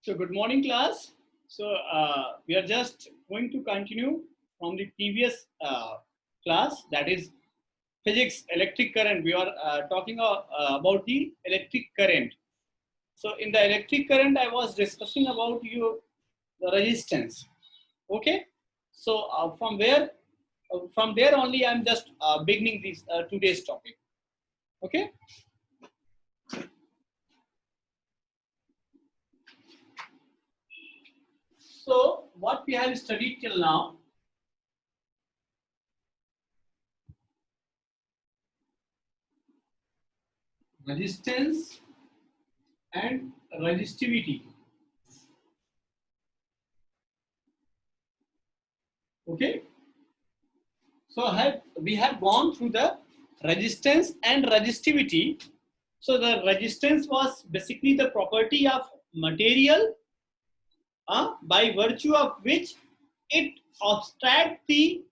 So good morning, class. So we are just going to continue from the previous class, that is physics, electric current. We are talking about the electric current. So in the electric current, I was discussing about the resistance. Okay. So from there only, I'm just beginning this today's topic. Okay. So what we have studied till now. Resistance and resistivity. Okay. So we have gone through the resistance and resistivity. So the resistance was basically the property of material by virtue of which it obstructs the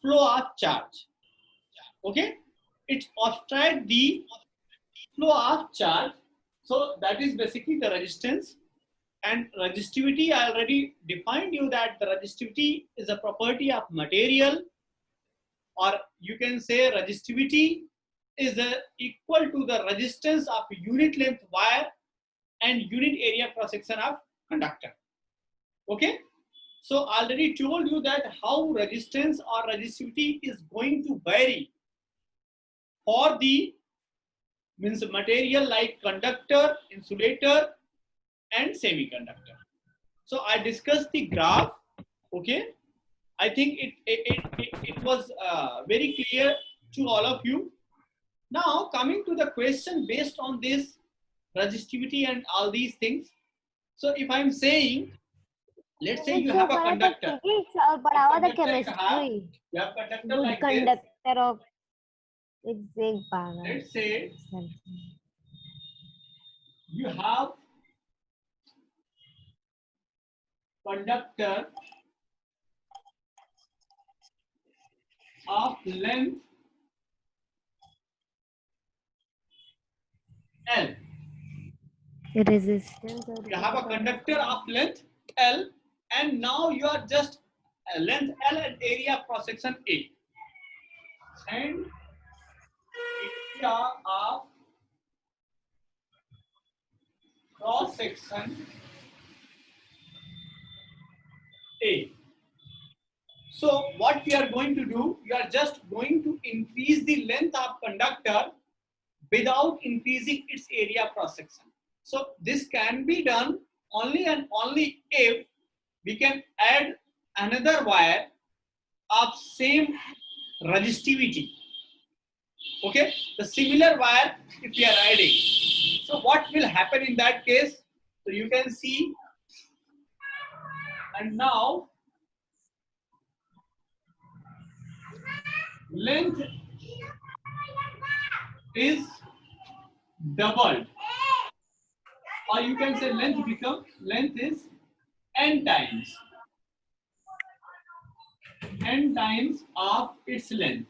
flow of charge. Okay, it obstructs the flow of charge. So that is basically the resistance. And resistivity, I already defined you that the resistivity is a property of material, or you can say resistivity is equal to the resistance of unit length wire and unit area cross section of conductor. Okay, so I already told you that how resistance or resistivity is going to vary for the material like conductor, insulator and semiconductor. So I discussed the graph. Okay, I think it was very clear to all of you. Now coming to the question based on this resistivity and all these things. So if I'm saying, let's say you have a conductor. You have chemistry. You have conductor like this. Of Let's say you have conductor of length L. resistance. You have a conductor of length L, and now you are just length L and area cross section A. And area of cross section A. So what we are going to do, we are just going to increase the length of conductor without increasing its area cross section. So this can be done only and only if we can add another wire of same resistivity. Okay, the similar wire if we are adding. So what will happen in that case? So you can see, and now length is doubled, or you can say length is n times of its length.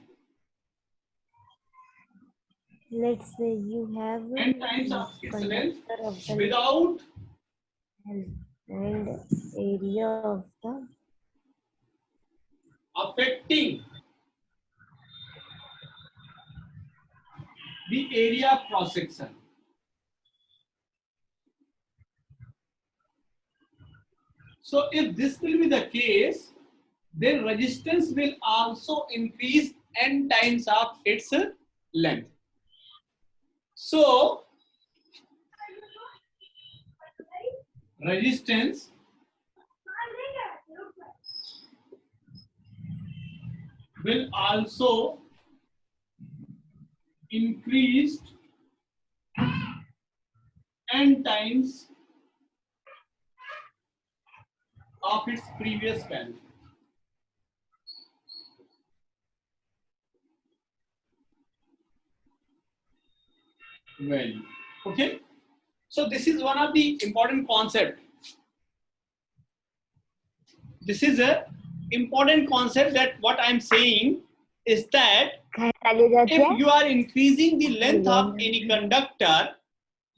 Let's say you have n times of its length without and area of the affecting the area cross section. So if this will be the case, then resistance will also increase n times of its length. So resistance will also increase n times of its previous value. Okay, so this is one of the important concept. This is a important concept, that what I'm saying is that if you are increasing the length of any conductor,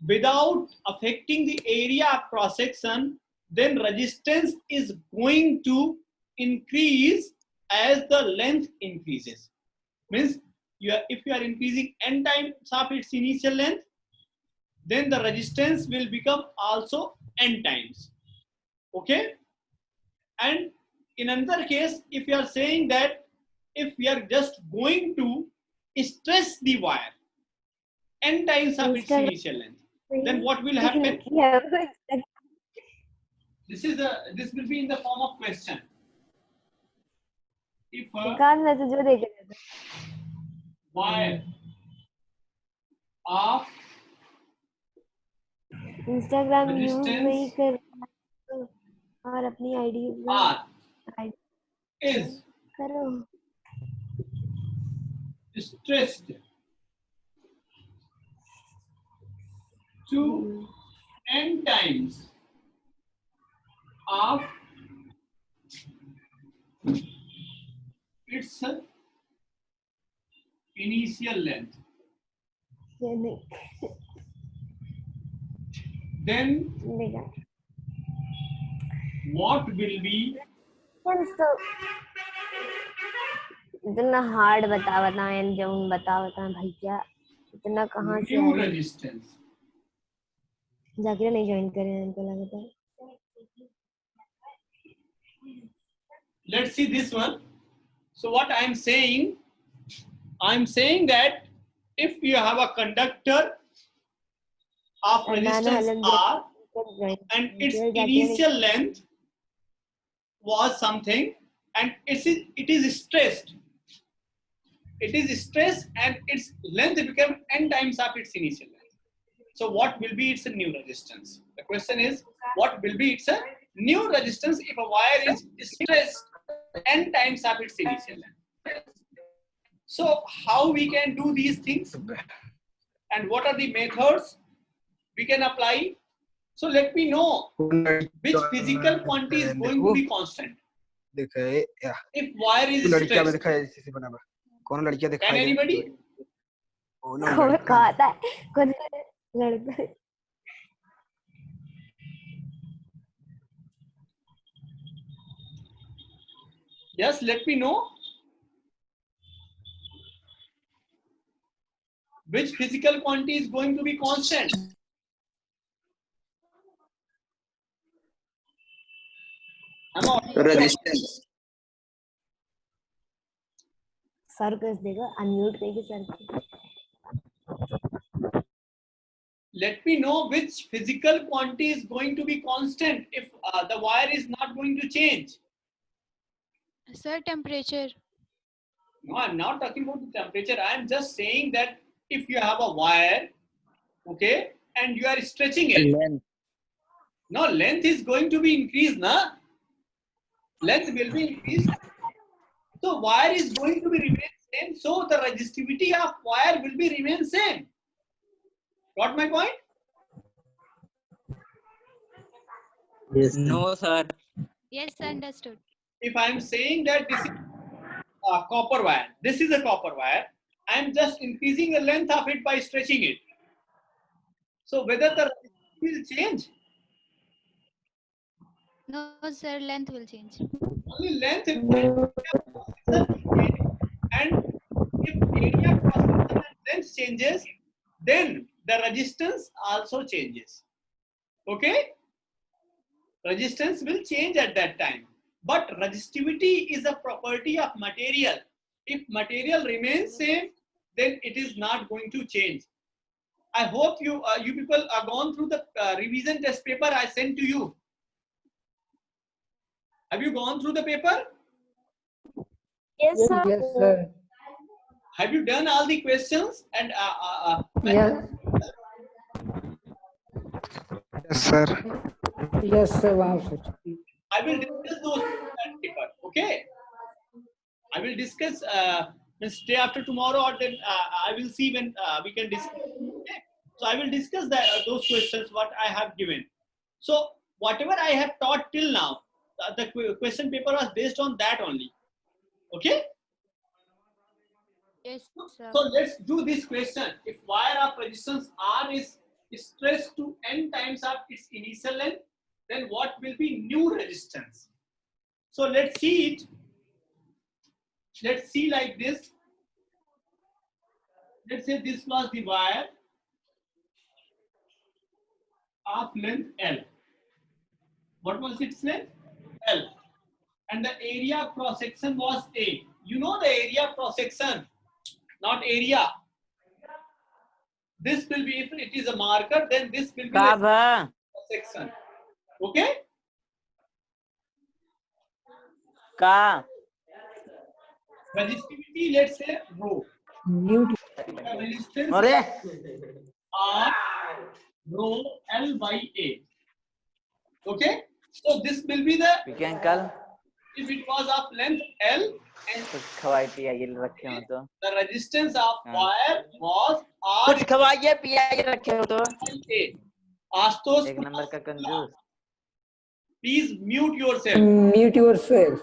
without affecting the area of cross section, then resistance is going to increase as the length increases. Means if you are increasing n times of its initial length, then the resistance will become also n times. Okay? And in another case, if you are saying that if we are just going to stress the wire n times of its initial length, then what will happen? This will be in the form of question. If wire of Instagram use resistance नहीं कर और अपनी ID R is करो stressed to n times of its initial length, then what will be इतना hard बता and बता भैया इतना कहाँ से new resistance? जाकिर नहीं ज्वाइन करे इनको लगा था Let's see this one. So what I'm saying that if you have a conductor of resistance R and its initial length was something and it is stressed. It is stressed and its length became n times of its initial length. So what will be its new resistance? The question is, what will be its new resistance if a wire is stressed n times of its initial length? So how we can do these things and what are the methods we can apply? So let me know which physical quantity is going to be constant. If wire is stressed, can anybody? Yes, let me know. Which physical quantity is going to be constant? Resistance. Sir को देगा unmute करके sir Let me know which physical quantity is going to be constant if the wire is not going to change. Sir, temperature. No, I'm not talking about the temperature. I'm just saying that if you have a wire, okay, and you are stretching it, no, length is going to be increased, na? Length will be increased. So wire is going to be remain same. So the resistivity of wire will be remain same. Got my point? Yes. No, sir. Yes, understood. If I am saying that this is a copper wire, this is a copper wire, I am just increasing the length of it by stretching it. So whether the resistivity will change? No, sir, length will change. Only length and if area cross section and length changes, then the resistance also changes. Okay? Resistance will change at that time. But resistivity is a property of material. If material remains same, then it is not going to change. I hope you people are gone through the revision test paper I sent to you. Have you gone through the paper? Yes, sir. Yes, sir. Have you done all the questions and Yes. Yes, sir. Yes, sir. Wow, sir. I will discuss those in paper. Okay. I will discuss day after tomorrow, or then I will see when we can discuss. Okay? So I will discuss those questions what I have given. So whatever I have taught till now, the question paper was based on that only. Okay. Yes, sir. So let's do this question. If wire of resistance R is stress to n times of its initial length, then what will be new resistance? So let's see it. Let's see like this. Let's say this was the wire of length L. What was its length? L. And the area cross section was A. You know the area cross section, not area. This will be, if it is a marker, then this will be the cross section. Okay? Resistivity, let's say rho. Mute. The resistance R rho L by A. Okay? So this will be the, if it was of length L and the resistance of wire was R by A. Astos, please mute yourself. Mute yourself.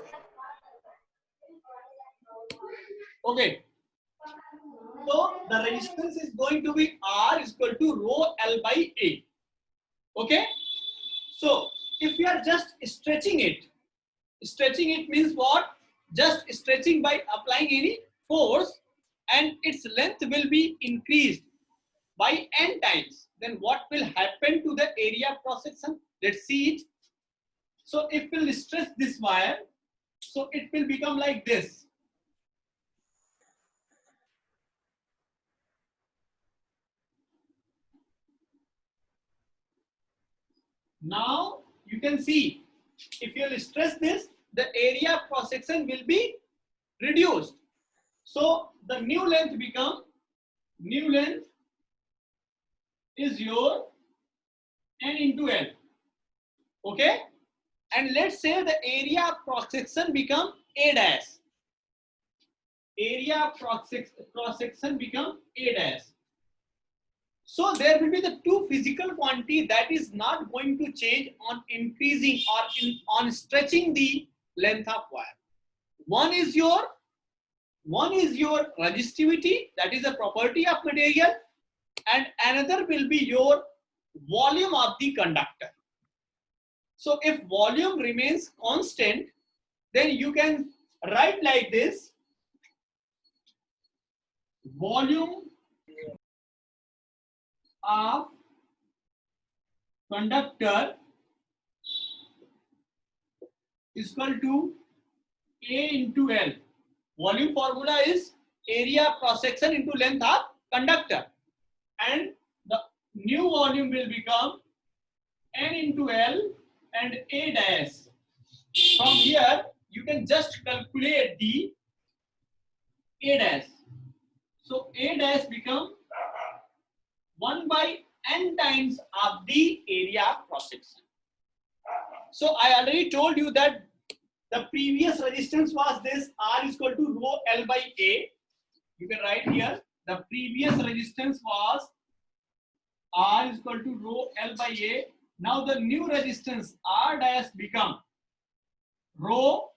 Okay. So the resistance is going to be R is equal to rho L by A. Okay. So if we are just stretching it means what? Just stretching by applying any force, and its length will be increased by n times. Then what will happen to the area cross section? Let's see it. So if we'll stretch this wire, so it will become like this. Now you can see, if you will stress this, the area cross section will be reduced. So the new length is your n into L. Okay? And let's say the area cross section become A dash. Area cross section become A dash. So there will be the two physical quantity that is not going to change on increasing or on stretching the length of wire. One is your resistivity, that is a property of material, and another will be your volume of the conductor. So if volume remains constant, then you can write like this: volume of conductor is equal to A into L. Volume formula is area cross section into length of conductor, and the new volume will become N into L and A dash. From here you can just calculate the A dash. So A dash become 1 by n times of the area cross section. So I already told you that the previous resistance was this, R is equal to rho L by A. You can write here, the previous resistance was R is equal to rho L by A. Now the new resistance R dash become rho,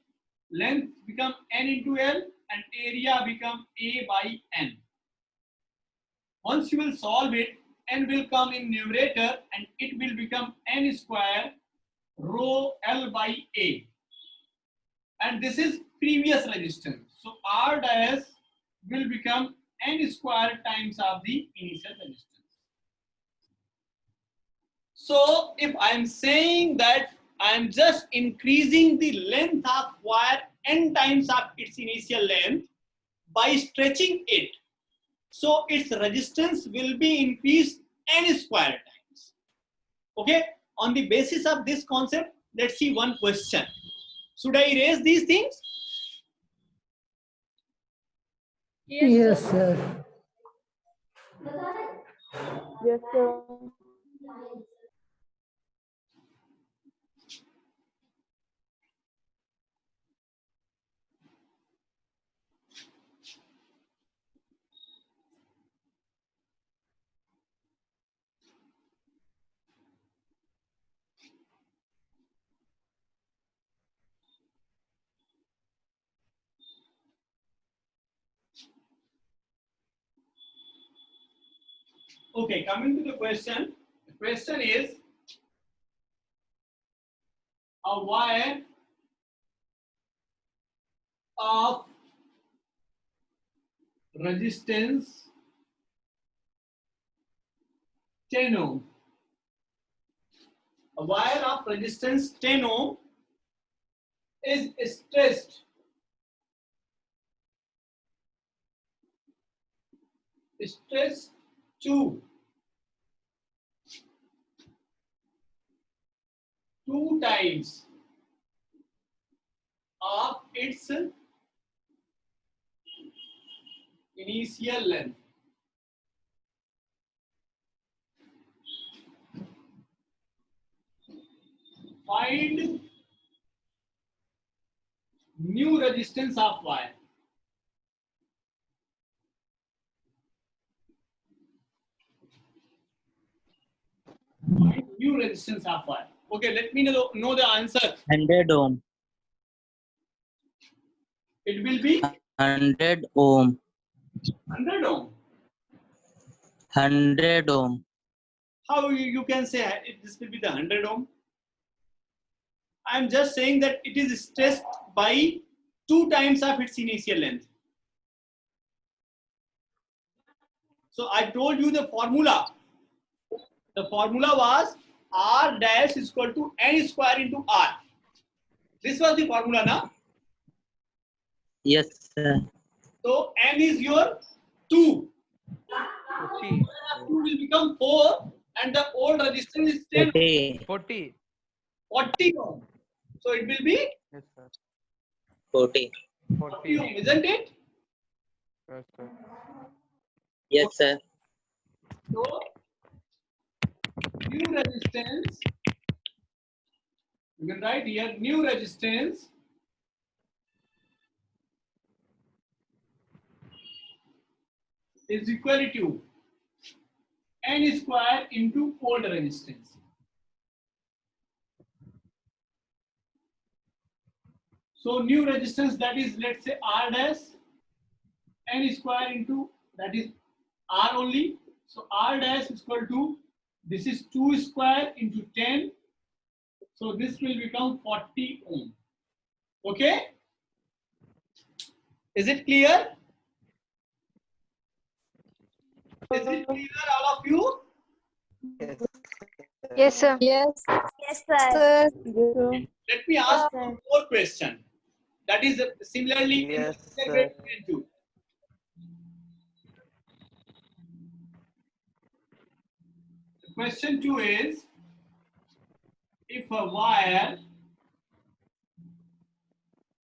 length become N into L, and area become A by N. Once you will solve it, N will come in numerator and it will become N square rho L by A. And this is previous resistance. So R dash will become N square times of the initial resistance. So if I am saying that I am just increasing the length of wire n times of its initial length by stretching it, so its resistance will be increased n square times. Okay, on the basis of this concept, let's see one question. Should I erase these things? Yes, sir. Yes, sir. Okay, coming to the question. The question is a wire of resistance 10 ohm. A wire of resistance 10 ohm is stretched to 2 times of its initial length. Find new resistance of wire. Find new resistance of wire. Okay, let me know the answer. 100 ohm. It will be 100 ohm. 100 ohm. 100 ohm. How you can say this will be the 100 ohm? I am just saying that it is stretched by 2 times of its initial length. So I told you the formula. The formula was R dash is equal to N square into R. This was the formula, na? Yes, sir. So N is your 2. 40. 2 will become 4 and the old resistance is 10. 40. 40. 40 ohm. So it will be Yes, sir. 40. 40 ohm, 40. isn't it? Yes, sir. Yes, sir. So new resistance, you can write here new resistance is equal to N square into old resistance. So new resistance, that is, let's say R dash N square into, that is R only. So R dash is equal to, this is 2 square into 10. So this will become 40 ohm. Okay? Is it clear? Is it clear, all of you? Yes, sir. Yes, sir. Let me ask Sir. one more question. That is similarly in Yes, the sir. grade 2. Question 2 is, if a wire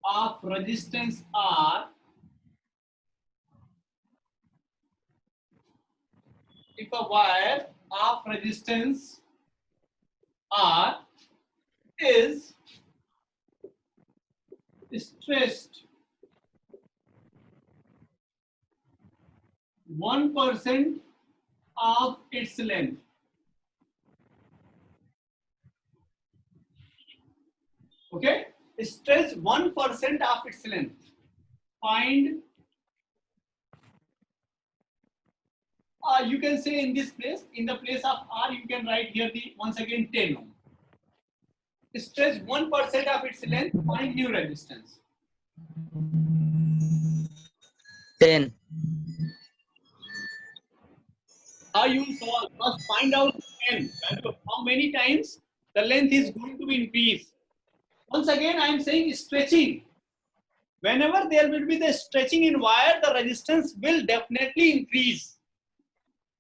of resistance R, if a wire of resistance R is stretched 1% of its length, okay, stretch 1% of its length, find, you can say in this place, in the place of R, you can write here the once again 10 ohm. Stretch 1% of its length, find new resistance. 10. How you solve? First find out n value. How many times the length is going to be increased. Once again, I am saying stretching. Whenever there will be the stretching in wire, the resistance will definitely increase.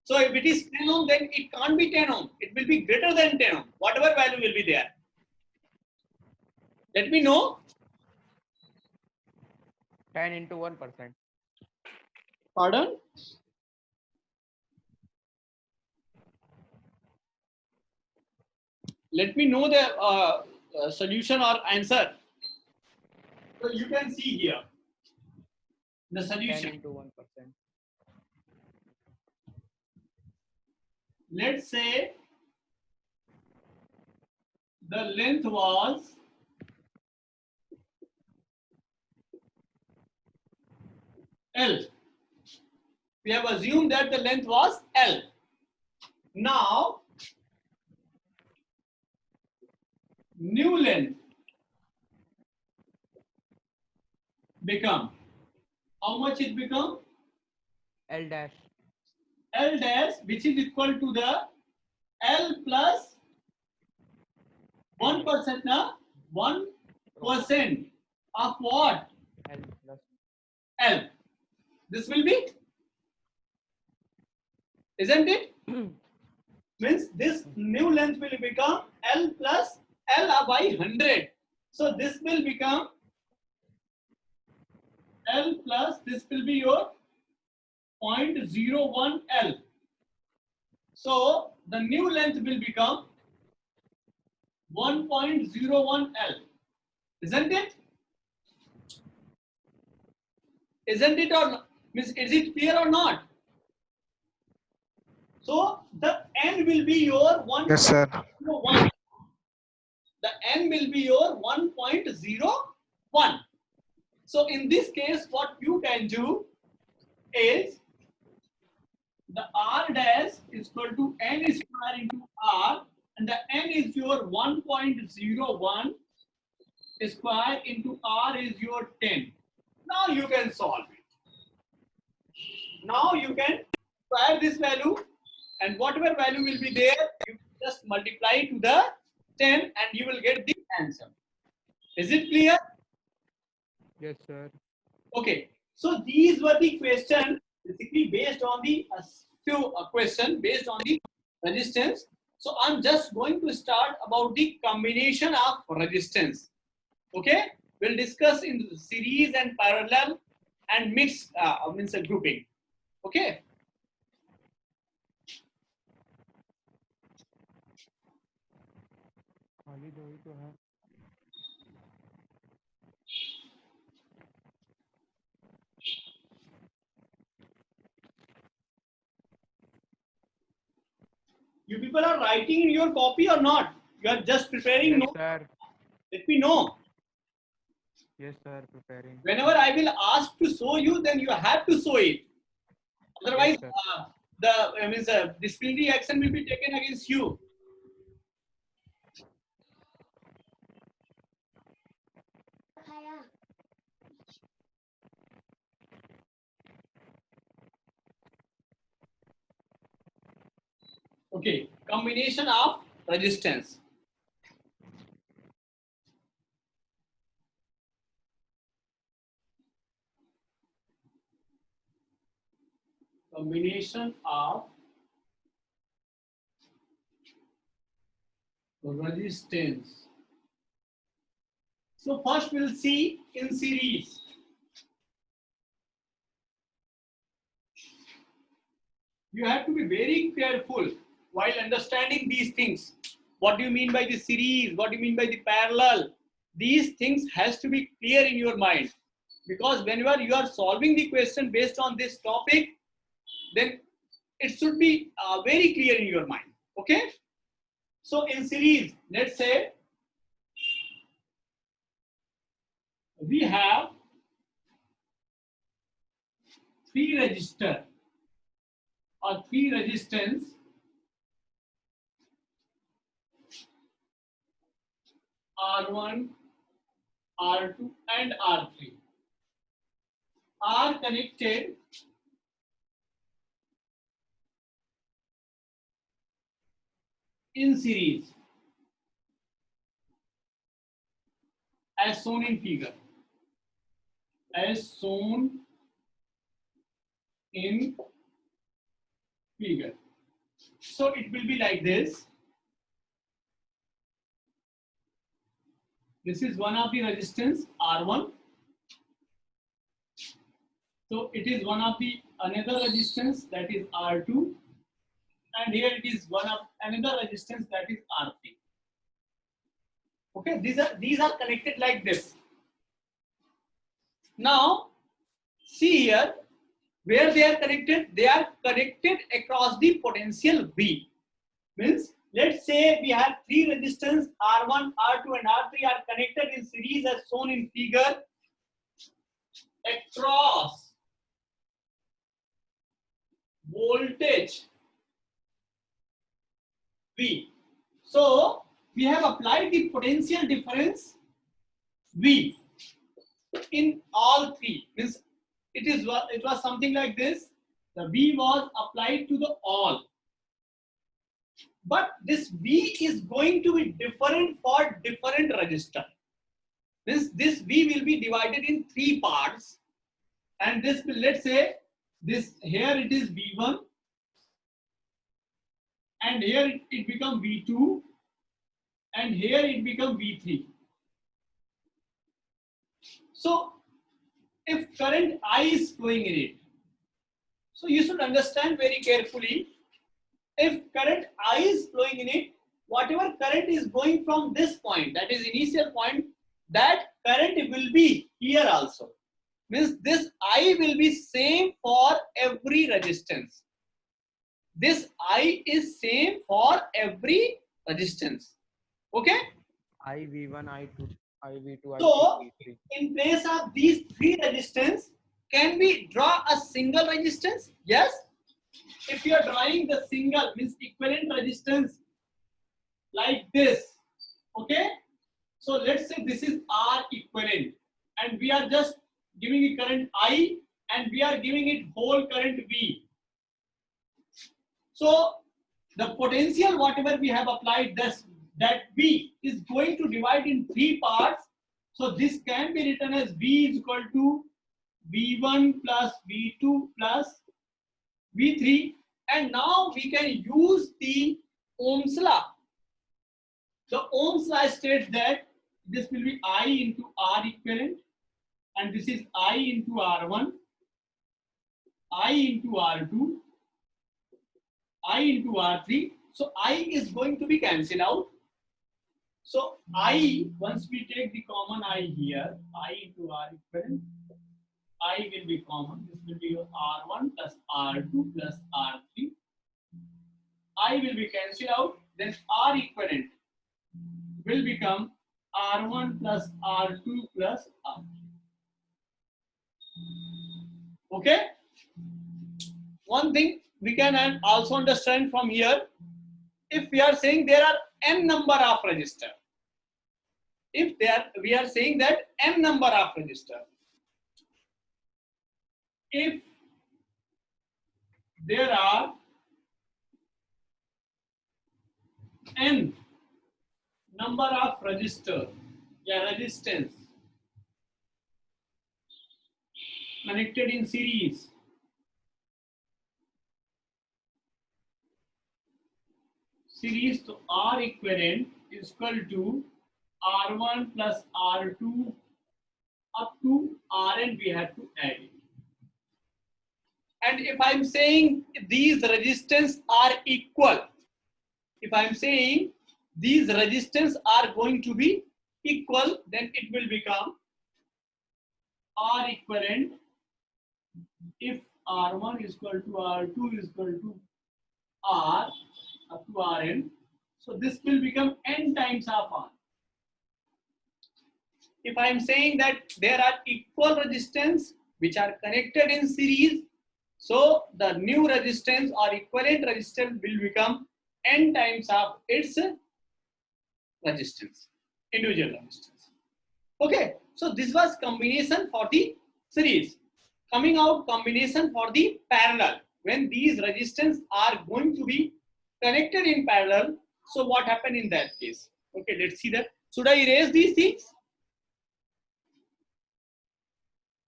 So if it is 10 ohm, then it can't be 10 ohm. It will be greater than 10 ohm. Whatever value will be there. Let me know. 10 into 1%. Pardon? Let me know the solution or answer. So you can see here the 10 solution. into 1%. Let's say the length was L. We have assumed that the length was L. Now, new length become, how much it become? L dash. L dash, which is equal to the L plus 1%, na? 1% of what? L plus. L. This will be, isn't it? Means this new length will become L plus L by 100. So this will become L plus, this will be your 0.01 L. So the new length will become 1.01 L. Isn't it? Isn't it, or means is it clear or not? So the N will be your 1.01. Yes, sir. The N will be your 1.01. So in this case, what you can do is the R dash is equal to N square into R, and the N is your 1.01 square into R is your 10. Now you can solve it. Now you can square this value, and whatever value will be there, you just multiply to the 10 and you will get the answer. Is it clear? Yes, sir. Okay. So these were the questions basically based on the few question based on the resistance. So I'm just going to start about the combination of resistance. Okay. We'll discuss in series and parallel and mix means a grouping. Okay. खाली दो ही तो है. You people are writing in your copy or not? You are just preparing Yes, notes. sir. Let me know. Yes, sir. Preparing. Whenever I will ask to show you, then you have to show it. Otherwise, Yes, the disciplinary action will be taken against you. Okay, combination of resistance. Combination of resistance. So first we'll see in series. You have to be very careful while understanding these things. What do you mean by the series? What do you mean by the parallel? These things has to be clear in your mind, because whenever you are solving the question based on this topic, then it should be very clear in your mind. Okay. So in series, let's say we have 3 resistor or 3 resistance R1, R2 and R3 are connected in series as shown in figure. As shown in figure. So it will be like this. This is one of the resistance R1. So it is one of the another resistance, that is R2, and here it is one of another resistance, that is R3. Okay, these are connected like this. Now see here where they are connected. They are connected across the potential V. Means let's say we have 3 resistance R1, R2 and R3 are connected in series as shown in figure across voltage V. So we have applied the potential difference V in all three. Means it was something like this. The V was applied to the all. But this V is going to be different for different resistor. This V will be divided in three parts. And this will, let's say, this here it is V1. And here it becomes V2. And here it becomes V3. So if current I is flowing in it, so you should understand very carefully, if current I is flowing in it, whatever current is going from this point, that is initial point, that current will be here also. Means this I will be same for every resistance. This I is same for every resistance. Okay? I V1, I2, I V2, So, I3, V3. in place of these three resistance, can we draw a single resistance? Yes. If you are drawing the single, means equivalent resistance like this, okay? So let's say this is R equivalent, and we are just giving a current I, and we are giving it whole current V. So the potential whatever we have applied, that V is going to divide in three parts. So this can be written as V is equal to V1 plus V2 plus V3, and now we can use the Ohm's law. The Ohm's law states that this will be I into R equivalent, and this is I into R1, I into R2, I into R3. So I is going to be cancelled out. So I, once we take the common I here, I into R equivalent, I will be common. This will be R1 plus R2 plus R3. I will be cancelled out. Then R equivalent will become R1 plus R2 plus R3. Okay? One thing we can also understand from here, if we are saying there are n number of resistor, we are saying that n number of resistor, if there are n number of resistor, resistance connected in series, so R equivalent is equal to R1 plus R2 up to Rn we have to add it. And if I'm saying these resistance are equal, if I'm saying these resistance are going to be equal, then it will become R equivalent if R1 is equal to R2 is equal to R up to Rn. So this will become n times of R. If I am saying that there are equal resistance which are connected in series, so the new resistance or equivalent resistance will become n times of its resistance, individual resistance. Okay, so this was combination for the series. Coming out combination for the parallel. When these resistance are going to be connected in parallel, so what happened in that case? Okay, let's see that. Should I erase these things?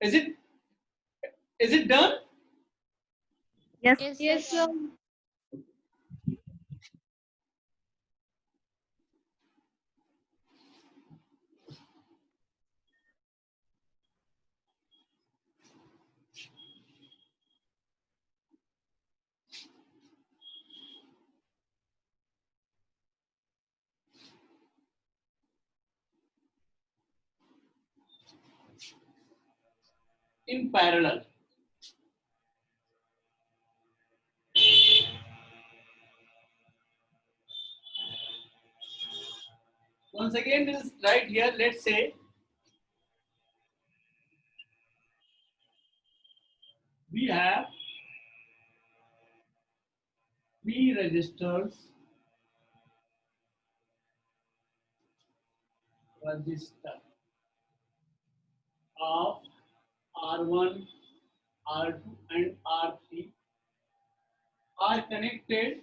Is it done? Yes. Yes, sir. In parallel. Once again, we'll write here, let's say we have 3 resistors register of R1, R2 and R3 are connected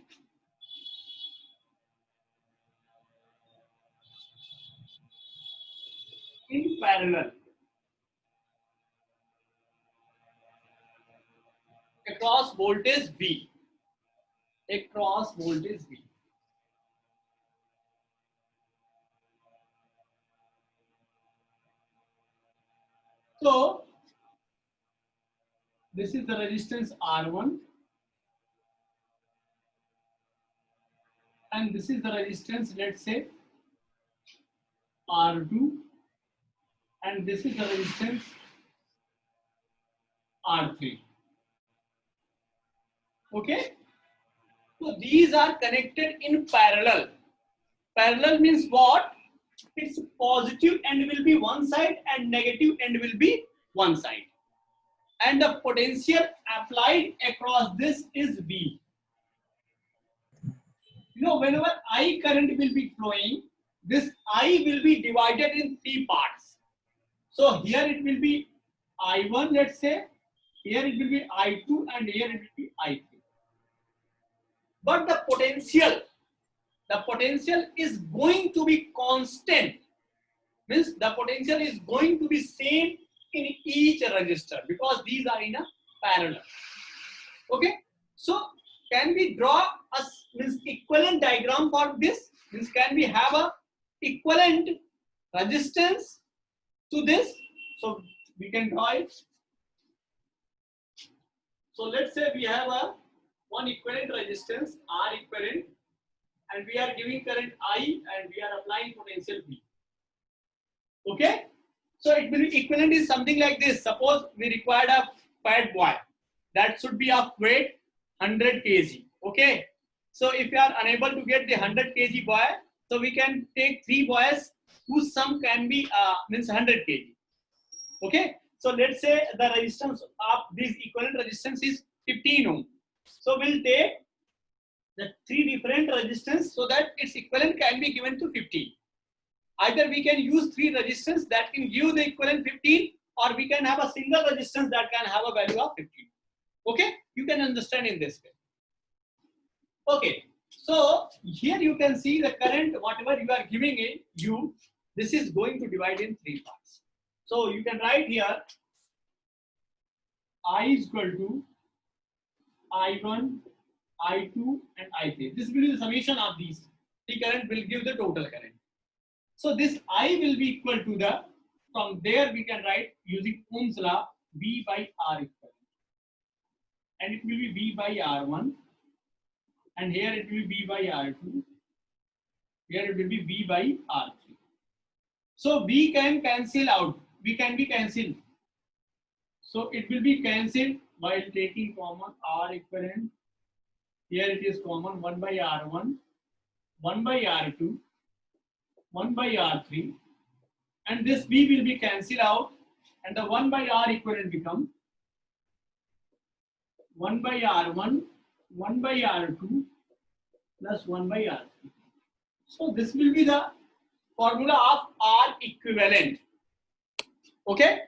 in parallel across voltage V. Across voltage V. So this is the resistance R1 and this is the resistance, let's say R2, and this is the resistance R3. Okay, so these are connected in parallel. Parallel means what? Its positive end will be one side and negative end will be one side, and the potential applied across this is V. You know, whenever I current will be flowing, this I will be divided in three parts. So here it will be I1, let's say, here it will be I2, and here it will be I3. But the potential is going to be constant. Means the potential is going to be same in each resistor because these are in a parallel. Okay, so can we draw a equivalent diagram for this? Means can we have a equivalent resistance to this? So we can draw it. So let's say we have a one equivalent resistance R equivalent, and we are giving current I and we are applying potential V. Okay, so it will be equivalent is something like this. Suppose we required a fat boy that should be of weight 100 kg. Okay, so if you are unable to get the 100 kg boy, so we can take three boys whose sum can be means 100 kg. Okay, so let's say the resistance of this equivalent resistance is 15 ohm. So we'll take the three different resistance so that its equivalent can be given to 15. Either we can use three resistance that can give the equivalent 15, or we can have a single resistance that can have a value of 15. Okay, you can understand in this way. Okay, so here you can see the current, whatever you are giving it, this is going to divide in three parts. So you can write here I is equal to I1, I2 and I3. This will be the summation of these. The current will give the total current. So this I will be equal to the, from there we can write using Ohm's law, V by R equivalent. And it will be V by R1. And here it will be V by R2. Here it will be V by R3. So V can cancel out. V can be cancelled. So it will be cancelled while taking common R equivalent. Here it is common 1 by R1, 1 by R2, 1 by R3, and this V will be cancelled out, and the 1 by R equivalent become 1 by R1, 1 by R2 plus 1 by R3. So this will be the formula of R equivalent. Okay.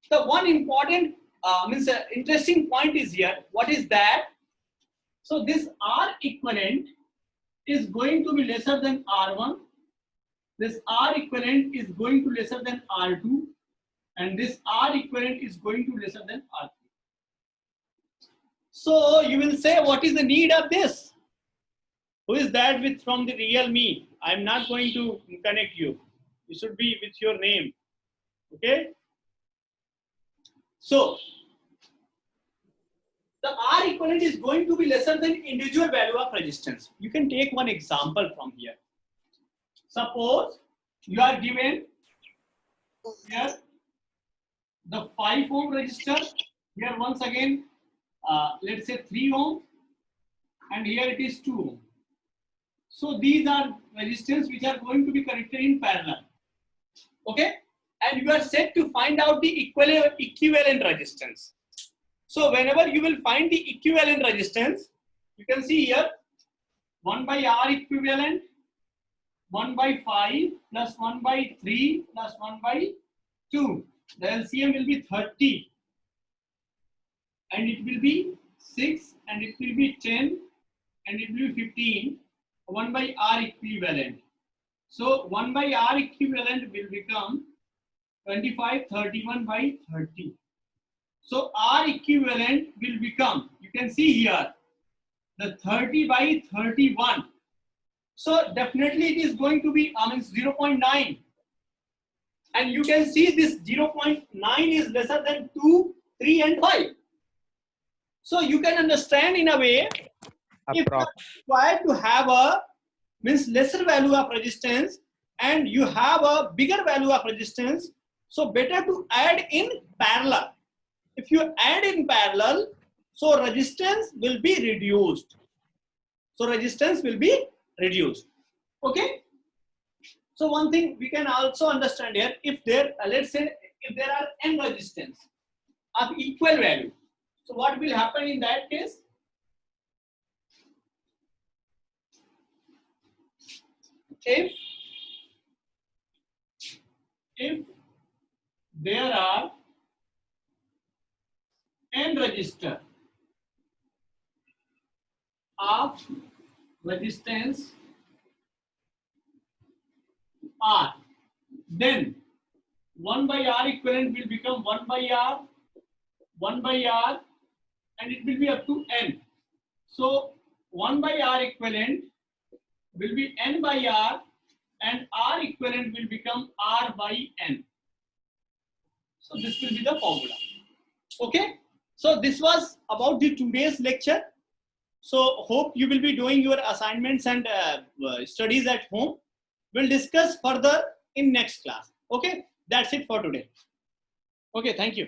The one important interesting point is here. What is that? So this R equivalent is going to be lesser than R1. This R equivalent is going to lesser than R2, and this R equivalent is going to lesser than R3. So you will say, what is the need of this? Who is that with from the real me? I am not going to connect you. You should be with your name. Okay. So the R equivalent is going to be lesser than individual value of resistance. You can take one example from here. Suppose you are given here the 5 ohm resistor. Here once again, let's say 3 ohm, and here it is 2 ohm. So these are resistance which are going to be connected in parallel. Okay, and you are set to find out the equivalent resistance. So whenever you will find the equivalent resistance, you can see here 1 by R equivalent 1 by 5 plus 1 by 3 plus 1 by 2. The LCM will be 30. And it will be 6 and it will be 10 and it will be 15. 1 by R equivalent. So 1 by R equivalent will become 25, 31 by 30. So R equivalent will become, you can see here, the 30 by 31. So definitely it is going to be 0.9. And you can see this 0.9 is lesser than 2, 3 and 5. So you can understand in a way, if you Approx. are required to have a lesser value of resistance and you have a bigger value of resistance, so better to add in parallel. If you add in parallel, so resistance will be reduced. Okay. So one thing we can also understand here, if there, let's say, if there are n resistance of equal value, so what will happen in that case? If there are n resistor of resistance R, then 1 by R equivalent will become 1 by R, 1 by R, and it will be up to n. So 1 by R equivalent will be n by R, and R equivalent will become R by n. So this will be the formula. Okay. So this was about the today's lecture. So hope you will be doing your assignments and studies at home. We'll discuss further in next class. Okay. That's it for today. Okay. Thank you.